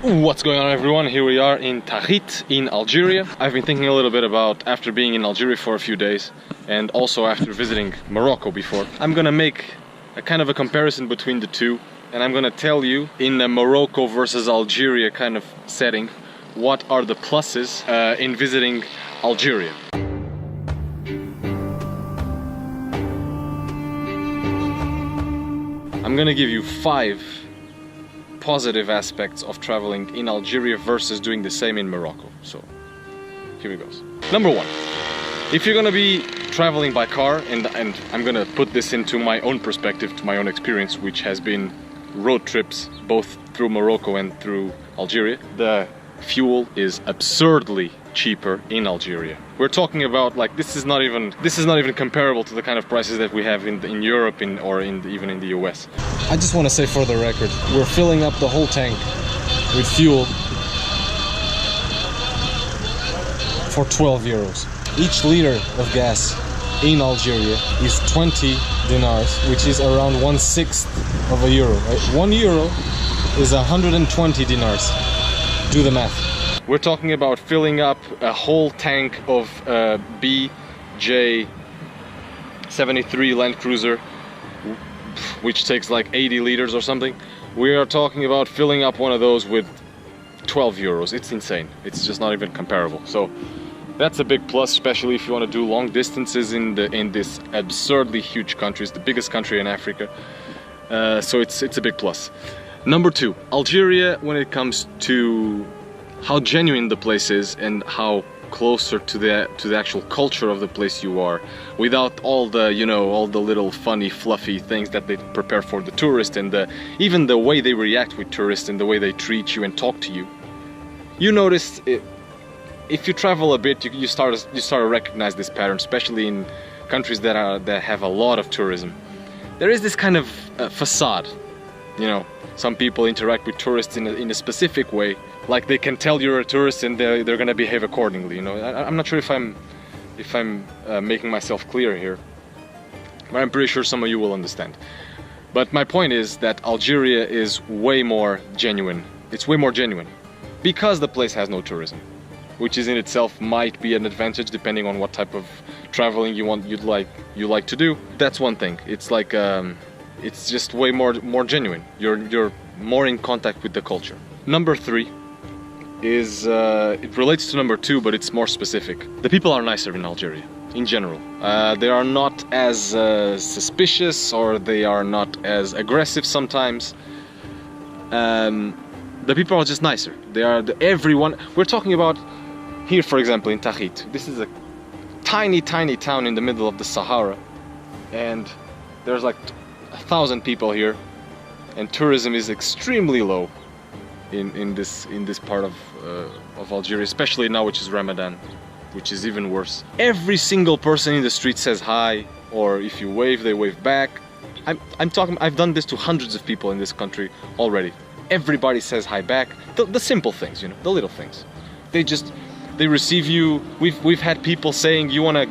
What's going on, everyone? Here we are in Tahit in Algeria. I've been thinking a little bit about, after being in Algeria for a few days and also after visiting Morocco before, I'm gonna make a kind of a comparison between the two, and I'm gonna tell you in a Morocco versus Algeria kind of setting what are the pluses in visiting Algeria. I'm gonna give you 5 positive aspects of traveling in Algeria versus doing the same in Morocco. So here it goes. Number 1, if you're gonna be traveling by car, and I'm gonna put this into my own perspective, to my own experience, which has been road trips both through Morocco and through Algeria, the fuel is absurdly cheaper in Algeria. We're talking about, like, this is not even comparable to the kind of prices that we have in Europe or even in the US. I just want to say for the record, we're filling up the whole tank with fuel for 12 euros. Each liter of gas in Algeria is 20 dinars, which is around 1/6 of a euro. Right? 1 euro is 120 dinars. Do the math. We're talking about filling up a whole tank of BJ73 Land Cruiser, which takes like 80 liters or something. We are talking about filling up one of those with 12 euros. It's insane. It's just not even comparable. So that's a big plus, especially if you want to do long distances in this absurdly huge country. It's the biggest country in Africa. So it's a big plus. Number 2, Algeria, when it comes to how genuine the place is and how closer to the actual culture of the place you are, without all the little funny fluffy things that they prepare for the tourist, and even the way they react with tourists and the way they treat you and talk to you. You notice it, if you travel a bit, you start to recognize this pattern, especially in countries that have a lot of tourism. There is this kind of facade, you know. Some people interact with tourists in a specific way, like they can tell you're a tourist and they're gonna behave accordingly. You know, I'm not sure if I'm making myself clear here, but I'm pretty sure some of you will understand. But my point is that Algeria is way more genuine. It's way more genuine because the place has no tourism, which is in itself might be an advantage depending on what type of traveling you like to do. That's one thing. It's like it's just way more genuine. You're more in contact with the culture. Number 3 is it relates to number 2, but it's more specific. The people are nicer in Algeria in general. They are not as suspicious, or they are not as aggressive sometimes. The people are just nicer. They are everyone. We're talking about here, for example, in Tahit. This is a tiny town in the middle of the Sahara, and there's like 1,000 people here, and tourism is extremely low in this part of Algeria, especially now, which is Ramadan, which is even worse. Every single person in the street says hi, or if you wave, they wave back. I've done this to hundreds of people in this country already. Everybody says hi back. The simple things, you know, the little things. They receive you. We've had people saying, you wanna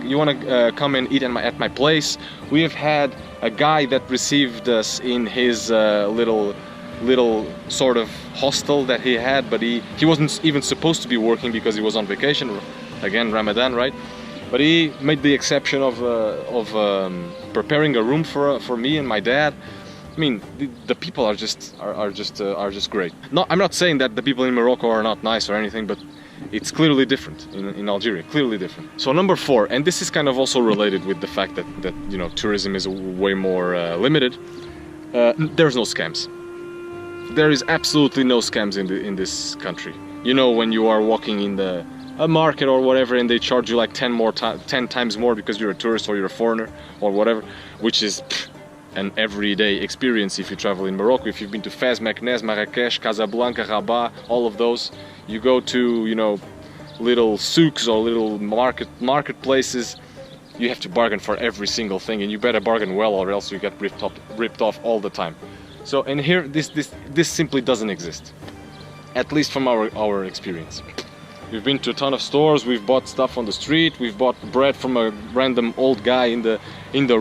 come and eat at my place. We have had a guy that received us in his little sort of hostel that he had, but he wasn't even supposed to be working because he was on vacation. Again, Ramadan, right? But he made the exception of preparing a room for me and my dad. I mean, the people are just great. I'm not saying that the people in Morocco are not nice or anything, but it's clearly different in Algeria, clearly different. So number 4, and this is kind of also related with the fact that you know, tourism is way more limited. There's no scams. There is absolutely no scams in this country. You know, when you are walking in a market or whatever, and they charge you like 10 times more because you're a tourist or you're a foreigner or whatever, which is an everyday experience if you travel in Morocco. If you've been to Fez, Meknès, Marrakesh, Casablanca, Rabat, all of those, you go to, you know, little souks or little marketplaces, you have to bargain for every single thing, and you better bargain well, or else you get ripped off all the time. So, and here this simply doesn't exist, at least from our experience. We've been to a ton of stores, we've bought stuff on the street, we've bought bread from a random old guy in the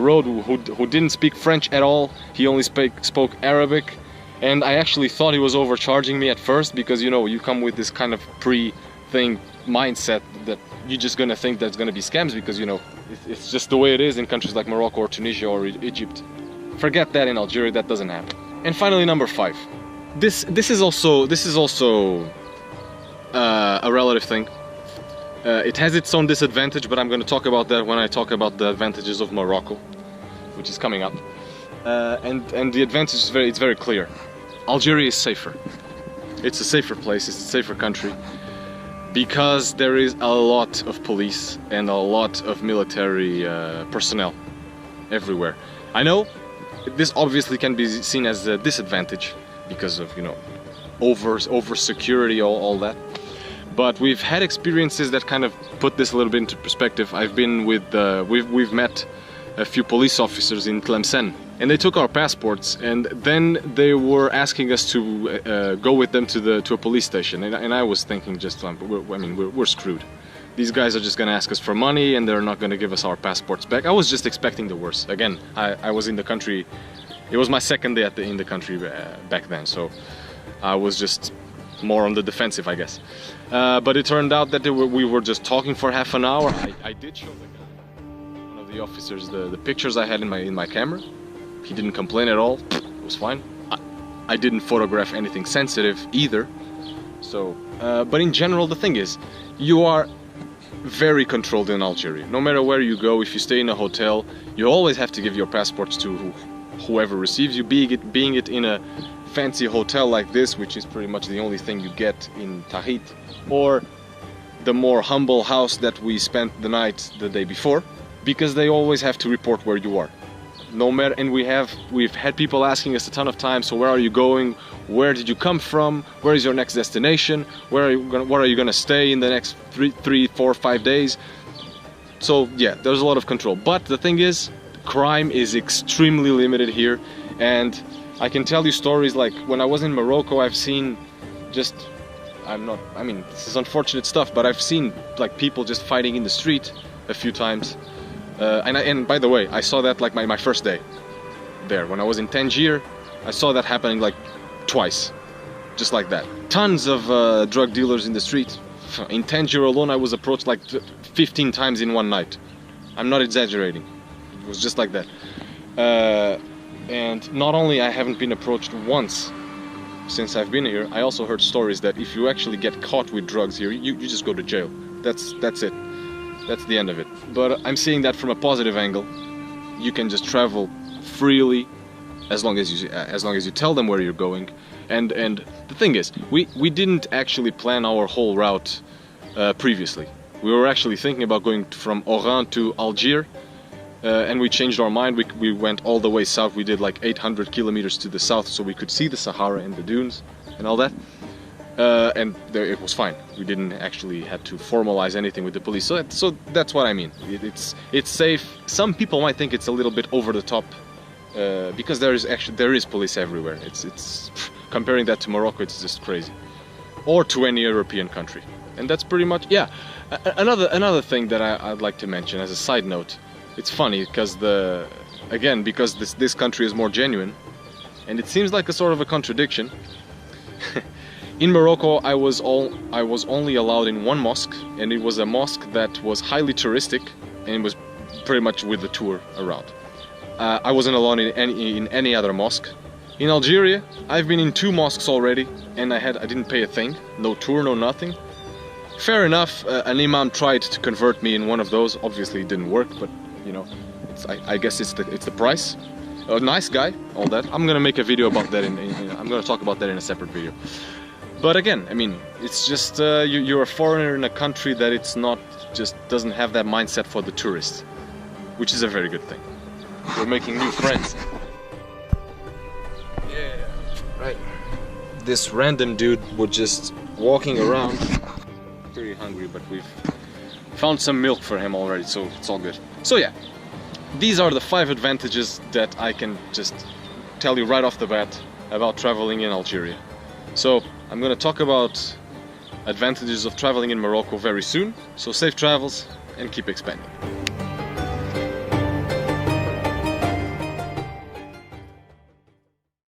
road who didn't speak French at all. He only spoke Arabic, And I actually thought he was overcharging me at first, because you know, you come with this kind of pre-thing mindset that you're just gonna think there's gonna be scams, because you know, it's just the way it is in countries like Morocco or Tunisia or Egypt. Forget that in Algeria, that doesn't happen. And finally, number 5. This is also a relative thing. It has its own disadvantage, but I'm going to talk about that when I talk about the advantages of Morocco, which is coming up. And the advantage is very clear. Algeria is safer. It's a safer place. It's a safer country, because there is a lot of police and a lot of military personnel everywhere. I know this obviously can be seen as a disadvantage because of, you know, over security, all that. But we've had experiences that kind of put this a little bit into perspective. I've been with we've met a few police officers in Tlemcen, and they took our passports, and then they were asking us to go with them to a police station. And I was thinking, just we're screwed. These guys are just going to ask us for money, and they're not going to give us our passports back. I was just expecting the worst. Again, I was in the country. It was my second day in the country back then, so I was just more on the defensive, I guess. But it turned out that we were just talking for half an hour. I did show the guy, one of the officers, the pictures I had in my camera. He didn't complain at all. It was fine. I didn't photograph anything sensitive either. So, but in general, the thing is, you are very controlled in Algeria. No matter where you go, if you stay in a hotel, you always have to give your passports to whoever receives you, being it in a fancy hotel like this, which is pretty much the only thing you get in Tahit, or the more humble house that we spent the night the day before, because they always have to report where you are. No matter, and we've had people asking us a ton of times, so where are you going? Where did you come from? Where is your next destination? Where are you gonna stay in the next 3, 4, 5 days? So yeah, there's a lot of control. But the thing is, crime is extremely limited here, and I can tell you stories like when I was in Morocco, I've seen this is unfortunate stuff, but I've seen like people just fighting in the street a few times. And by the way, I saw that like my first day there. When I was in Tangier, I saw that happening like twice, just like that. Tons of drug dealers in the street. In Tangier alone, I was approached like 15 times in one night. I'm not exaggerating. It was just like that. And not only I haven't been approached once since I've been here, I also heard stories that if you actually get caught with drugs here, you just go to jail. That's it. That's the end of it. But I'm seeing that from a positive angle. You can just travel freely as long as you tell them where you're going. And the thing is, we didn't actually plan our whole route previously. We were actually thinking about going from Oran to Algiers, and we changed our mind. We went all the way south. We did like 800 kilometers to the south so we could see the Sahara and the dunes and all that. And it was fine. We didn't actually have to formalize anything with the police. So that's what I mean. It's safe. Some people might think it's a little bit over the top, because there is police everywhere. It's comparing that to Morocco, it's just crazy, or to any European country. And that's pretty much, yeah. Another thing that I'd like to mention as a side note. It's funny because because this country is more genuine, and it seems like a sort of a contradiction. In Morocco, I was only allowed in one mosque, and it was a mosque that was highly touristic, and it was pretty much with the tour around. I wasn't allowed in any other mosque. In Algeria, I've been in 2 mosques already, and I didn't pay a thing, no tour, no nothing. Fair enough, an imam tried to convert me in one of those. Obviously, it didn't work, but you know, I guess it's the price. A nice guy, all that. I'm gonna make a video about that. I'm gonna talk about that in a separate video. But again, I mean, it's just you're a foreigner in a country that doesn't have that mindset for the tourists, which is a very good thing. We're making new friends. Yeah, right. This random dude was just walking around, pretty hungry, but we've found some milk for him already, so it's all good. So yeah, these are the 5 advantages that I can just tell you right off the bat about traveling in Algeria. So I'm going to talk about advantages of traveling in Morocco very soon. So safe travels and keep expanding.